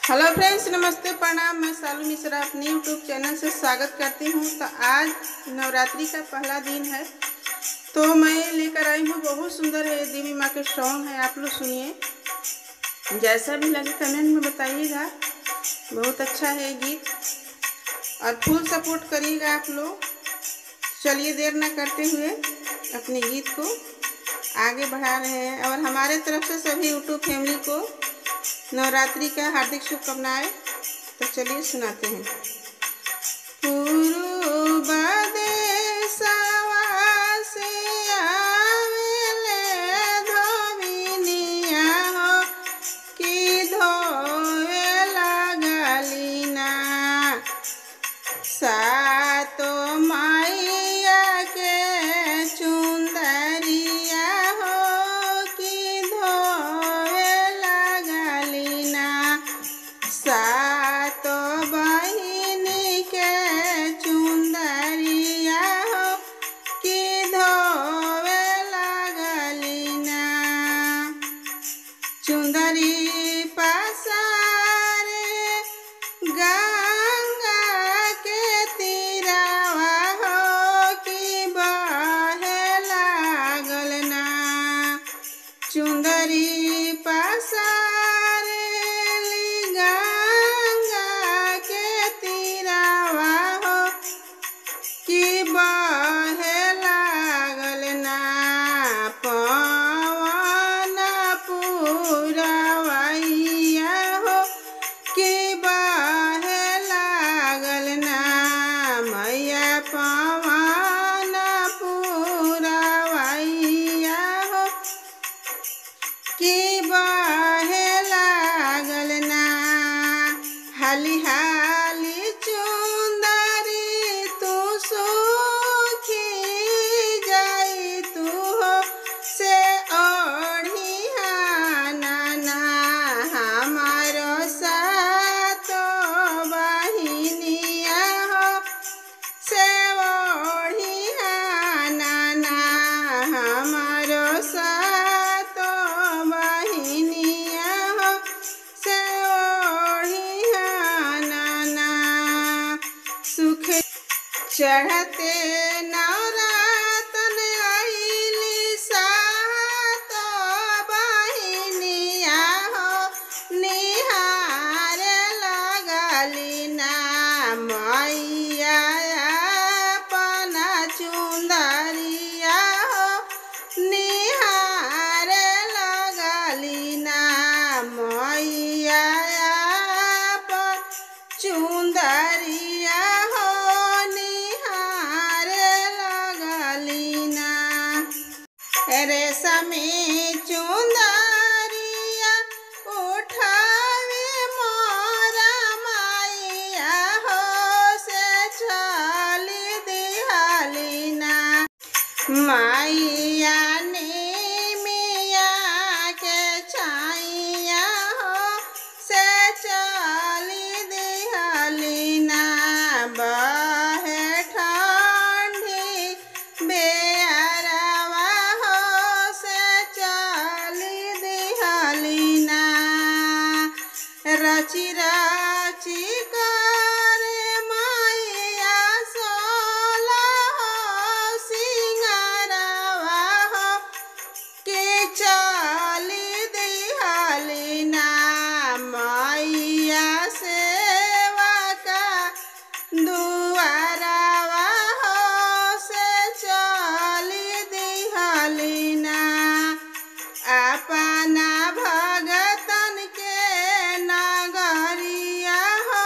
Hello friends, नमस्ते, प्रणाम। मैं सालू मिश्रा अपने यूट्यूब चैनल से स्वागत करती हूँ। तो आज नवरात्रि का पहला दिन है, तो मैं लेकर आई हूँ। बहुत सुंदर है, देवी माँ के सॉन्ग है। आप लोग सुनिए, जैसा भी लगे कमेंट में बताइएगा। बहुत अच्छा है गीत, और फुल सपोर्ट करिएगा आप लोग। चलिए देर ना करते हुए अपने गीत को आगे बढ़ा रहे हैं, और हमारे तरफ से सभी यूट्यूब फैमिली को नवरात्रि का हार्दिक शुभकामनाएं। तो चलिए सुनाते हैं। पूर्व देशवा से आवेले धोबिनिया हो, कि धोवे लगली ना। सातो मैया के चुंदरिया हो, कि धोवे लगली ना। सातो बहिन के चुंदरिया हो, कि धोवे लगली ना। चुंदरी पसारे गंगा के तीरावा हो, कि बहे लागल ना। चुंदरी पसारे गंगा के तीरावा हो, कि बहे लागल ना। पवन पुरवैया हो, कि बहे लागल ना। मैया पवन पुरवैया हो, कि बहे लागल ना। हाली हाली चुंदरी तू सूखी जाई, तू हो से ओढ़िया ना। हमारो सातो बहिनिया हो, से ओढ़िया ना। हमारो सातो बहिनिया हो, से ओढ़िया ना। सुख चढ़ते नवरातन आइली सातो बहिनिया हो, निहार लगली ना। मैया अपना चुंदरिया हो, निहार लगली ना। मैया अपन चुंदरिया हो, निहार लगली ना। रेशमी चुंदरिया उठावे मोरा मैया हो, से चली दिहली ना। मैया मिया के छाइया हो, से चली दिहली ना। बहे ठंडी बेअरवा हो, से चली दिहली ना। रची रची करे मैया सोलह सिंगारवा हो, कि चली दिहली ना। मैया सेवा का दुआरवा हो, से चली दिहली ना। अपना भगतन के नगरिया हो,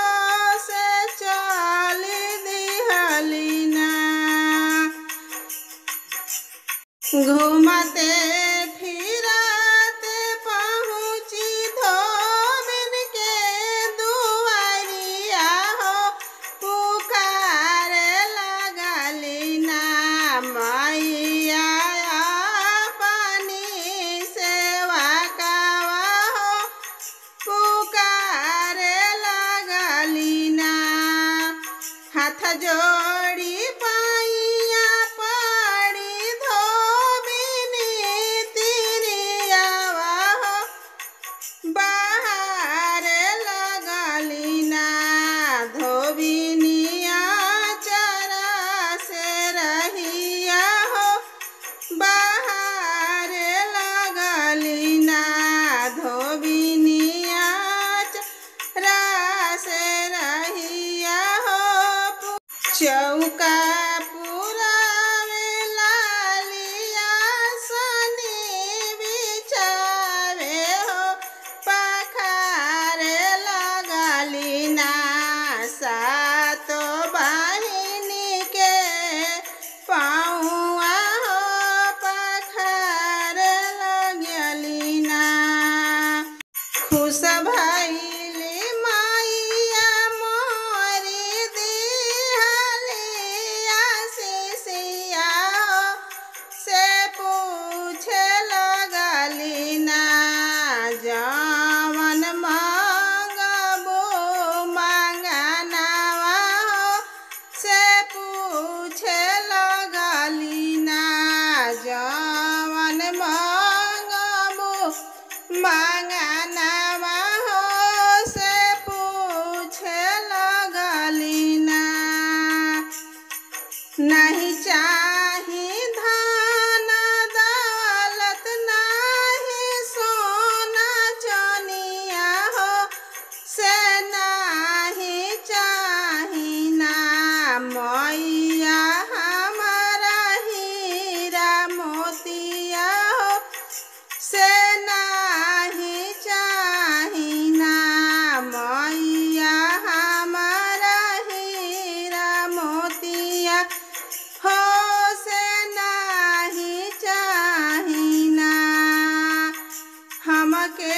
चौका पुरावे लालिया सनी बिछावे हो पखारे लगाली ना सातो बहिनी के पौआ हो पखारे लगली ना खुश भइली मैया मोरी दिहलिया शिशिया से पूछे लगली ना जवन मांगबो मांगनवा हो से पूछे लगली ना जवन मांगबो मांगनवा हो से पूछे लगली ना नहीं चाही धन दौलत नहीं सोना चनिया हो से नहीं चाही ना मैया हमारा हीरा मोतिया हो से नहीं चाही ना मैया हमारा हीरा मोतिया हो से नहीं चाही ना हमके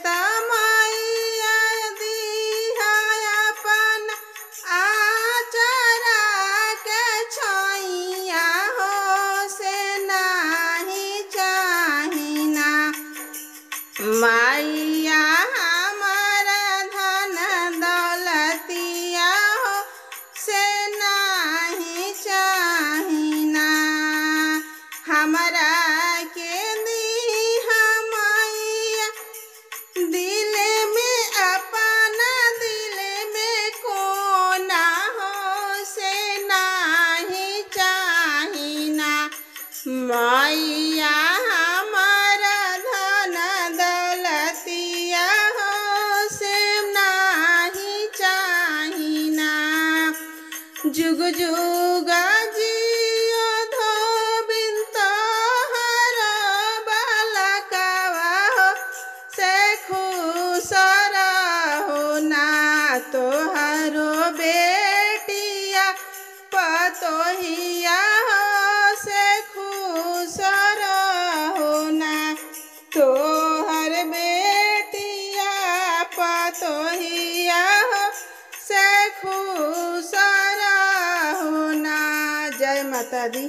त मैया दिहा अपन आचरा के छैया हो से नहीं चाही ना मैया हमारा धन दौलतिया हो से नहीं चाही ना हमरा के दिहा मैया दिल में अपना दिल में कोना हो से नहीं चाही ना मैया हमारा धन दौलतिया हो से नहीं चाही ना जुग जुग जियो धोबिन तोहर बालकवा हो से खुश रहो ना तोहरो बेटिया पतोहिया हो से खुश रहो ना तोहर बेटिया पतोहिया हो से खुश रहो ना। जय माता दी।